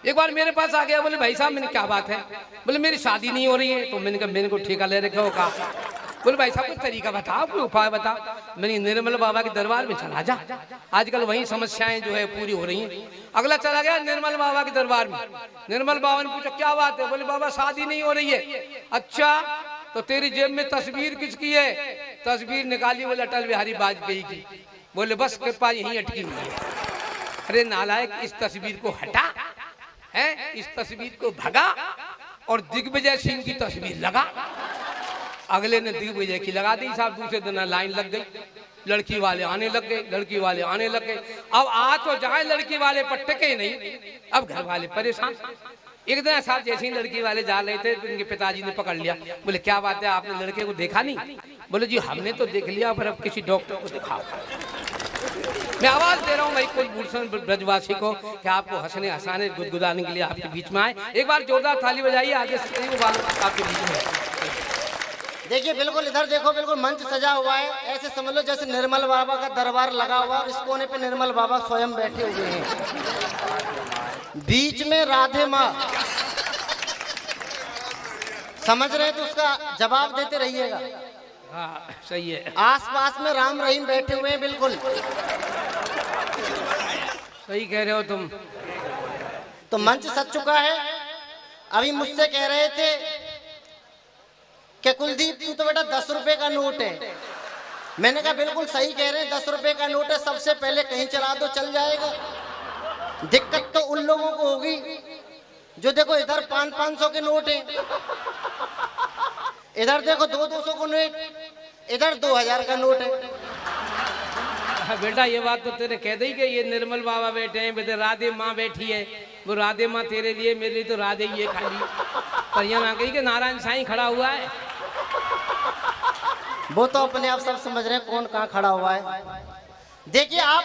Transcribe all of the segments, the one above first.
एक बार मेरे पास आ गया, बोले भाई साहब मैंने क्या बात है, बोले मेरी शादी नहीं हो रही है। तो मैंने कहा मैंने को ठेका ले रखे हो का। बोले भाई साहब कोई तरीका बताओ, कोई उपाय बताओ। मैंने निर्मल बाबा के दरबार में चला जा, आजकल वही समस्याएं जो है पूरी हो रही हैं। अगला चला गया निर्मल बाबा के दरबार में। निर्मल बाबा ने पूछा क्या बात है, बोले बाबा शादी नहीं हो रही है। अच्छा तो तेरी जेब में तस्वीर किसकी है? तस्वीर निकाली, बोले अटल बिहारी वाजपेयी की। बोले बस कृपा यहीं अटकी हुई है। अरे नालायक, इस तस्वीर को हटा है, इस तस्वीर को भगा और दिग्विजय सिंह की तस्वीर लगा। अगले ने दिग्विजय की लगा दी साहब। दूसरे दिन लाइन लग गई, लड़की वाले आने लग गए, लड़की वाले आने लग गए। अब आ तो जाए लड़की वाले पर टिके नहीं, अब घर वाले परेशान। एक दिन साहब जैसे ही लड़की वाले जा रहे थे तो इनके पिताजी ने पकड़ लिया। बोले क्या बात है, आपने लड़के को देखा नहीं? बोले जी हमने तो देख लिया, पर अब किसी डॉक्टर को दिखाओ। मैं आवाज दे रहा हूँ भाई कुलभूषण ब्रजवासी को कि आपको हंसने हंसाने गुदगुदाने के लिए आपके बीच में आए। एक बार जोरदार ताली बजाइए आगे से आपके बीच में। देखिए बिल्कुल इधर देखो, बिल्कुल मंच सजा हुआ है, ऐसे समझ लो जैसे निर्मल बाबा का दरबार लगा हुआ और इस कोने पे निर्मल बाबा स्वयं बैठे हुए हैं। बीच में राधे माँ, समझ रहे हैं तो उसका जवाब देते रहिएगा। हाँ सही है। आसपास में राम रहीम बैठे हुए हैं। बिल्कुल सही कह रहे हो तुम। तो मंच सज चुका है। अभी मुझसे कह रहे थे कि कुलदीप तू तो बेटा 10 रुपए का नोट है। मैंने कहा बिल्कुल सही कह रहे हैं, 10 रुपए का नोट है, सबसे पहले कहीं चला दो चल जाएगा। दिक्कत तो उन लोगों को होगी जो देखो इधर 500-500 के नोट हैं, इधर देखो 200-200 का नोट, इधर 2000 का नोट है। बेटा ये बात तो तेरे कह दी कि ये निर्मल बाबा बैठे हैं, बेटे राधे माँ बैठी है। वो राधे माँ तेरे लिए, मेरे लिए तो राधे ही है खाली। पर यहाँ आ गई कि नारायण साईं खड़ा हुआ है। वो तो अपने आप सब समझ रहे हैं कौन कहाँ खड़ा हुआ है। देखिए आप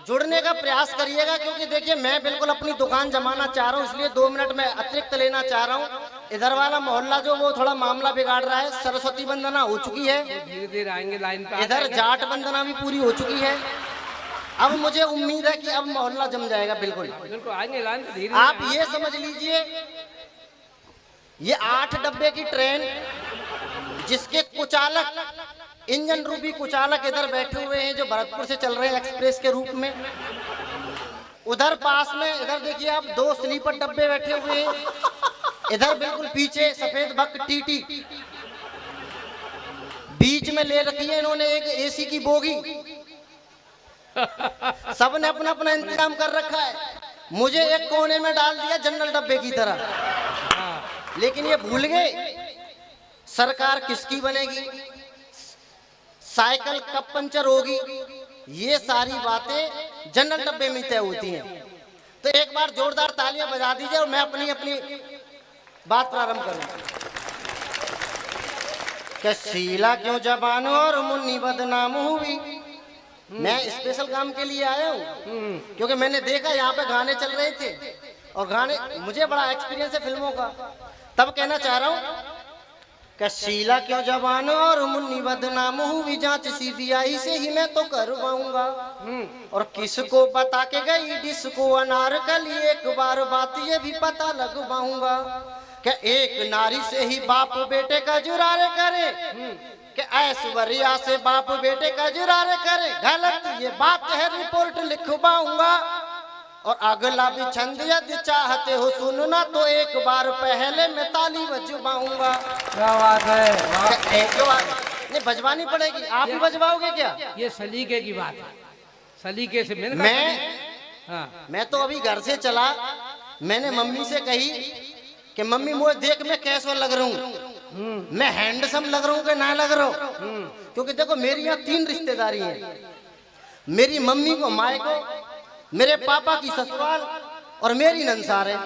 जुड़ने का प्रयास करिएगा, क्योंकि देखिए मैं बिल्कुल अपनी दुकान जमाना चाह रहा हूँ, इसलिए 2 मिनट में अतिरिक्त लेना चाह रहा हूँ। इधर वाला मोहल्ला जो वो थोड़ा मामला बिगाड़ रहा है। सरस्वती वंदना हो चुकी है, धीरे धीरे आएंगे लाइन पे। इधर जाट वंदना भी पूरी हो चुकी है। अब मुझे उम्मीद है कि अब मोहल्ला जम जाएगा। बिल्कुल बिल्कुल आएंगे लाइन पे धीरे। आप ये समझ लीजिए, ये 8 डब्बे की ट्रेन जिसके कुचालक, इंजन रूपी कुचालक इधर बैठे हुए हैं, जो भरतपुर से चल रहे हैं एक्सप्रेस के रूप में। उधर पास में इधर देखिए आप 2 स्लीपर डब्बे बैठे हुए हैं। इधर बिल्कुल पीछे सफेद बक टीटी, बीच में ले रखी है इन्होंने एक एसी की बोगी। सबने अपना अपना इंतजाम कर रखा है। मुझे एक कोने में डाल दिया जनरल डब्बे की तरह। लेकिन ये भूल गए सरकार किसकी बनेगी, साइकिल कब पंचर होगी, ये सारी बातें जनरल डब्बे में तय होती हैं। तो एक बार जोरदार तालियां बजा दीजिए और मैं अपनी अपनी बात प्रारंभ करूं। कि शीला क्यों जबान और मुन्नी बदनाम हुई। मैं स्पेशल काम के लिए आया हूँ, क्योंकि मैंने देखा यहाँ पे गाने चल रहे थे और गाने, मुझे बड़ा एक्सपीरियंस है फिल्मों का। तब कहना चाह रहा हूँ कि शीला क्यों जबान और मुन्नी बदनाम हुई, जांच सीबीआई से ही मैं तो करवाऊंगा। और किसको बता के गई डिस्को अनारकली, एक बार बात ये भी पता लगवाऊंगा कि एक नारी से ही बाप बेटे का जुरारे करे, कि ऐश्वर्या से बाप बेटे का जुरारे करे। गलत ये बात है, रिपोर्ट लिखवाऊंगा। और अगला भी छंद यदि चाहते हो सुनना तो एक बार पहले मैं ताली बजवाऊंगा। क्या बात है, एक बार नहीं बजवानी पड़ेगी। आप भी बजवाओगे क्या? ये सलीके की बात है, सलीके से। मैं तो अभी घर से चला, मैंने मम्मी से कही कि मम्मी मुझे देख मैं कैसा लग रहा हूँ, मैं हैंडसम लग रहा हूँ कि ना लग रहा हूँ। क्योंकि देखो मेरी यहाँ 3 रिश्तेदारी हैं, मेरी मम्मी को माए को, मेरे पापा की ससुराल और मेरी नंसार है।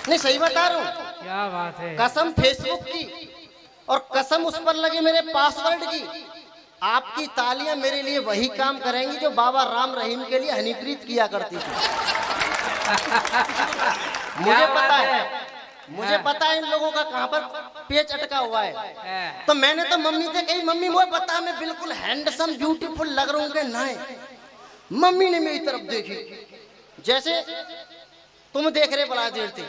नहीं सही बता रहा हूँ, क्या बात है। कसम फेसबुक की और कसम उस पर लगे मेरे पासवर्ड की। आपकी तालियां मेरे लिए वही काम करेंगी जो बाबा राम रहीम के लिए हनीप्रीत किया करती थी। मुझे पता है, मुझे पता है इन लोगों का कहां पर पेच अटका हुआ है। तो मैंने तो मम्मी से कही, मम्मी मुझे पता मैं बिल्कुल हैंडसम ब्यूटीफुल लग रहा हूँ कि नहीं। मम्मी ने मेरी तरफ देखी, जैसे तुम देख रहे बड़ा देर से,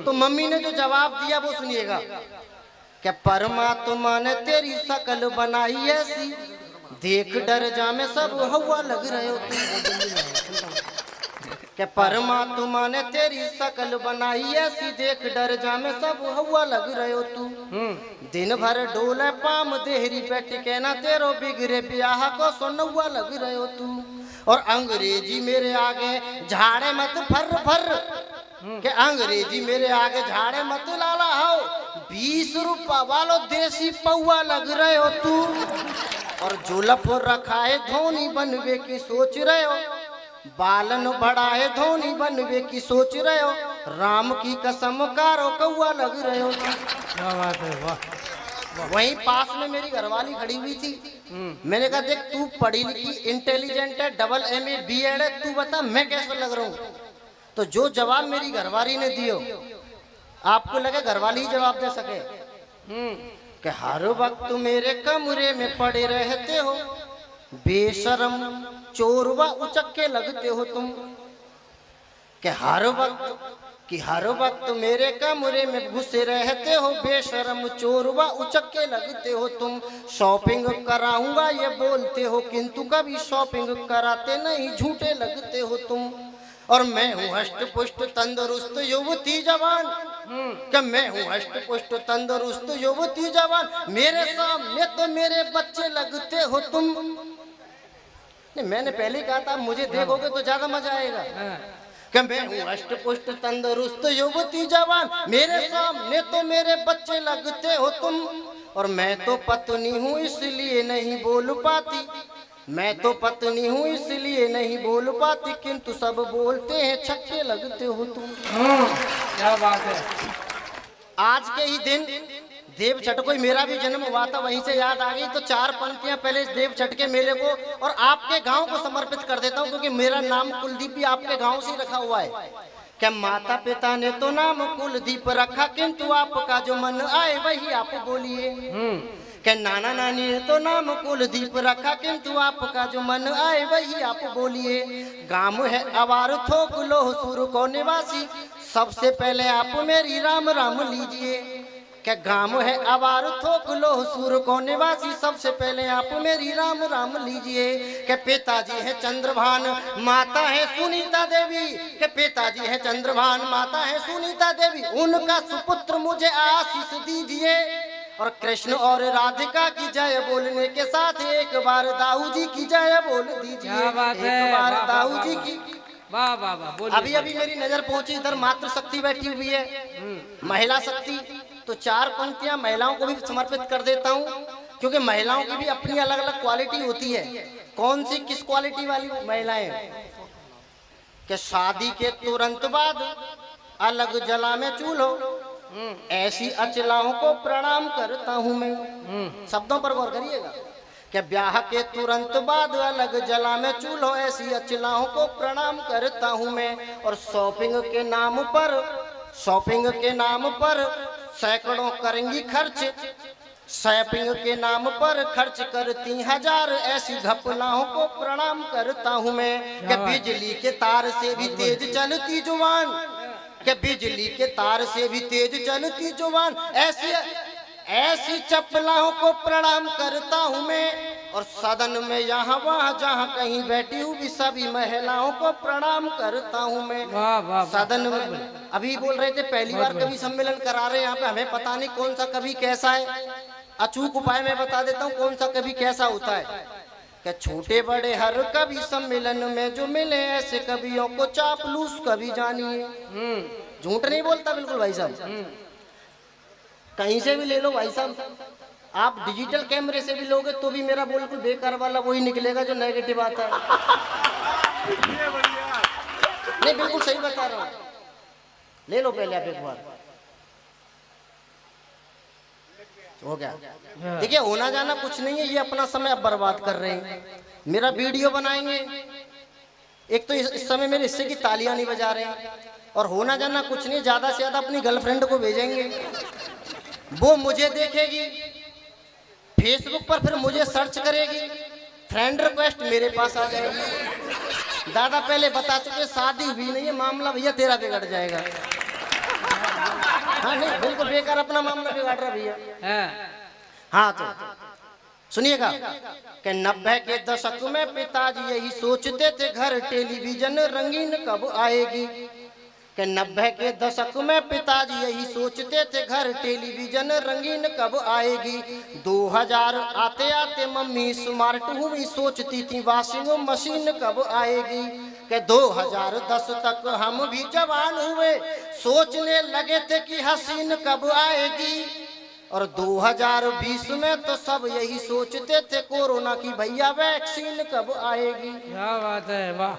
तो मम्मी ने जो जवाब दिया वो सुनिएगा। क्या परमात्मा ने तेरी शकल बनाई ऐसी, देख डर जा में सब हवा लग रहे हो तुम। क्या परमात्मा ने तेरी शकल बनाई ऐसी, देख डर जा में सब हवा लग रहे हो तू। दिन भर डोले पाम देहरी बैठ के ना तेरो बिगड़े ब्याह को सोनवा लग रहे हो तू। और अंग्रेजी मेरे आगे झाड़े मत फर फर, के अंग्रेजी मेरे आगे झाड़े मत लाला हो, 20 रुपया वालो देसी पौवा लग रहे हो तू। और जुलफ रखा है धोनी बनवे की सोच रहे हो, बालन बढ़ाए धोनी बनवे की सोच रहे हो, राम की कसम कारो कौआ लग रहे हो। क्या बात है, वाह। वहीं पास में मेरी घरवाली खड़ी हुई थी। मैंने कहा देख तू पढ़ी लिखी इंटेलिजेंट है, डबल MA BEd है, तू बता मैं कैसा लग रहा हूँ। तो जो जवाब मेरी घरवाली ने दियो, आपको लगे घरवाली ही जवाब दे सके कि हर वक्त मेरे कमरे में पड़े रहते हो, बेशरम चोरवा उचक्के लगते हो तुम। कि हर वक्त मेरे कमरे में घुसे रहते हो, बेशरम चोरवा उचक्के लगते हो तुम। शॉपिंग कराऊंगा ये बोलते हो, किंतु कभी शॉपिंग कराते नहीं, झूठे लगते हो तुम। और मैं हूँ हष्ट पुष्ट तंदुरुस्त युवती जवान, कि मैं हूँ हष्ट पुष्ट तंदुरुस्त युवती जवान, मेरे सामने तो मेरे बच्चे लगते हो तुम। नहीं, मैंने पहले ही कहा था मुझे देखोगे तो ज्यादा मजा आएगा। कि मैं हूँ हष्ट पुष्ट तंदुरुस्त युवती जवान, मेरे सामने तो मेरे बच्चे लगते हो तुम। और मैं तो पत्नी हूँ इसलिए नहीं बोल पाती, मैं तो पत्नी हूँ इसलिए नहीं बोल पाती, किंतु सब बोलते हैं छक्के लगते हो तुम। क्या बात है। आज के ही दिन देव छठ को मेरा भी जन्म हुआ था, वहीं से याद आ गई। तो 4 पंक्तियां पहले देव छठ के मेले को और आपके गांव को समर्पित कर देता हूं, क्योंकि मेरा नाम कुलदीप भी आपके गांव से रखा हुआ है। क्या माता पिता ने तो नाम कुलदीप रखा, किंतु आपका जो मन आए वही आप बोलिए। क्या नाना नानी ने तो नाम कुलदीप रखा, किंतु आपका जो मन आए वही आप बोलिए। गांव है अवार थोक लोहसुर को निवासी, सबसे पहले आप मेरी राम राम लीजिए। क्या गांव है अवार थोक लोहसुर को निवासी, सबसे पहले आप मेरी राम राम लीजिए। के पिताजी है चंद्रभान, माता है सुनीता देवी, के पिताजी है चंद्रभान, माता है सुनीता देवी, उनका सुपुत्र मुझे आशीष दीजिए। और कृष्ण और राधिका की जय बोलने के साथ एक बार दाऊ जी की जय बोल दीजिए। क्या बात है, एक बार वाह, दाऊ वाह, जी वाह, की। वाह वाह वाह। अभी अभी मेरी नजर पहुंची, इधर मातृशक्ति बैठी हुई है, महिला शक्ति। तो 4 पंक्तियां महिलाओं को भी समर्पित कर देता हूं, क्योंकि महिलाओं की भी अपनी अलग अलग क्वालिटी होती है। कौन सी किस क्वालिटी वाली महिलाएं? कि शादी के तुरंत बाद अलग जला में चूल्हो, ऐसी अचलाओं को प्रणाम करता हूं मैं। शब्दों पर गौर करिएगा। कि ब्याह के तुरंत बाद अलग जला में चूल्हो, ऐसी अचलाओं को प्रणाम करता हूं मैं। और शॉपिंग के नाम पर सैकड़ों करेंगी खर्च, शॉपिंग के नाम पर खर्च करती 1000, ऐसी घपलाओं को प्रणाम करता हूं मैं। कि बिजली के तार से भी तेज चलती जुबान, कि बिजली के तार से भी तेज चलती जुबान, ऐसी चपलाओं को प्रणाम करता हूं मैं। और सदन में यहाँ वहाँ जहाँ कहीं बैठी हूँ भी सभी महिलाओं को प्रणाम करता हूँ मैं। सदन में अभी बोल रहे थे पहली बार कवि सम्मेलन करा रहे हैं यहाँ पे, हमें पता नहीं कौन सा कवि कैसा है। अचूक उपाय मैं बता देता हूँ कौन सा कवि कैसा होता है। कि छोटे बड़े हर कवि सम्मेलन में जो मिले, ऐसे कवियों को चापलूस कवि जानिए। झूठ नहीं बोलता बिल्कुल भाई साहब, कहीं से भी ले लो भाई साहब। आप डिजिटल कैमरे से भी लोगे तो भी मेरा बिल्कुल बेकार वाला वही निकलेगा जो नेगेटिव आता है। नहीं बिल्कुल सही बता रहा हूँ, ले लो पहले आप एक बार। हो गया। देखिए होना जाना कुछ नहीं है, ये अपना समय अब बर्बाद कर रहे हैं। मेरा वीडियो बनाएंगे, एक तो इस समय मेरे हिस्से की तालियां नहीं बजा रहे हैं, और होना जाना कुछ नहीं, ज्यादा से ज्यादा अपनी गर्लफ्रेंड को भेजेंगे, वो मुझे देखेगी, फेसबुक पर फिर मुझे सर्च करेगी, फ्रेंड रिक्वेस्ट मेरे पास आ जाएगी। दादा पहले बता चुके शादी हुई नहीं है, मामला भैया तेरा बिगड़ जाएगा। हाँ नहीं बिल्कुल बेकार अपना मामला बिगाड़ रहा भैया। हाँ तो सुनिएगा कि 90 के दशक में पिताजी यही सोचते थे घर टेलीविजन रंगीन कब आएगी। कि 90 के दशक में पिताजी यही सोचते थे घर टेलीविजन रंगीन कब आएगी। 2000 आते आते मम्मी स्मार्ट हुई, सोचती थी वॉशिंग मशीन कब आएगी। कि 2010 तक हम भी जवान हुए, सोचने लगे थे कि हसीन कब आएगी। और 2020 में तो सब यही सोचते थे कोरोना की भैया वैक्सीन कब आएगी। क्या बात है, वाह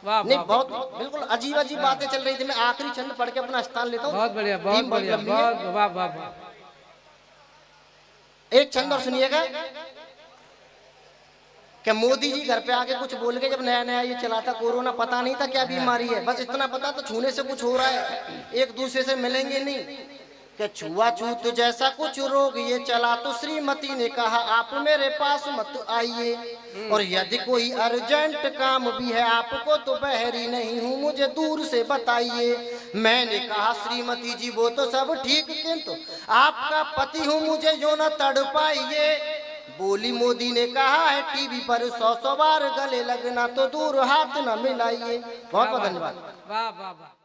वाह नहीं बहुत बिल्कुल अजीब अजीब बातें चल रही थी। मैं आखिरी छंद पढ़ के अपना स्थान लेता हूँ। बहुत बढ़िया, बहुत बढ़िया, बहुत वाह वाह वाह। एक छंद और सुनिएगा कि मोदी जी घर पे आके कुछ बोल के, जब नया नया ये चला था कोरोना, पता नहीं था क्या बीमारी है, बस इतना पता तो छूने से कुछ हो रहा है, एक दूसरे से मिलेंगे नहीं। कि छुआछूत जैसा कुछ रोग ये चला तो श्रीमती ने कहा आप मेरे पास मत आइए, और यदि कोई अर्जेंट काम भी है आपको तो बहरी नहीं हूँ, मुझे दूर से बताइए। मैंने कहा श्रीमती जी वो तो सब ठीक, किंतु आपका पति हूँ, मुझे जो न तड़पाइए। बोली मोदी ने कहा है टीवी पर 100 बार गले लगना तो दूर हाथ न मिलाइए। बहुत बहुत धन्यवाद। वाह वाह वाह।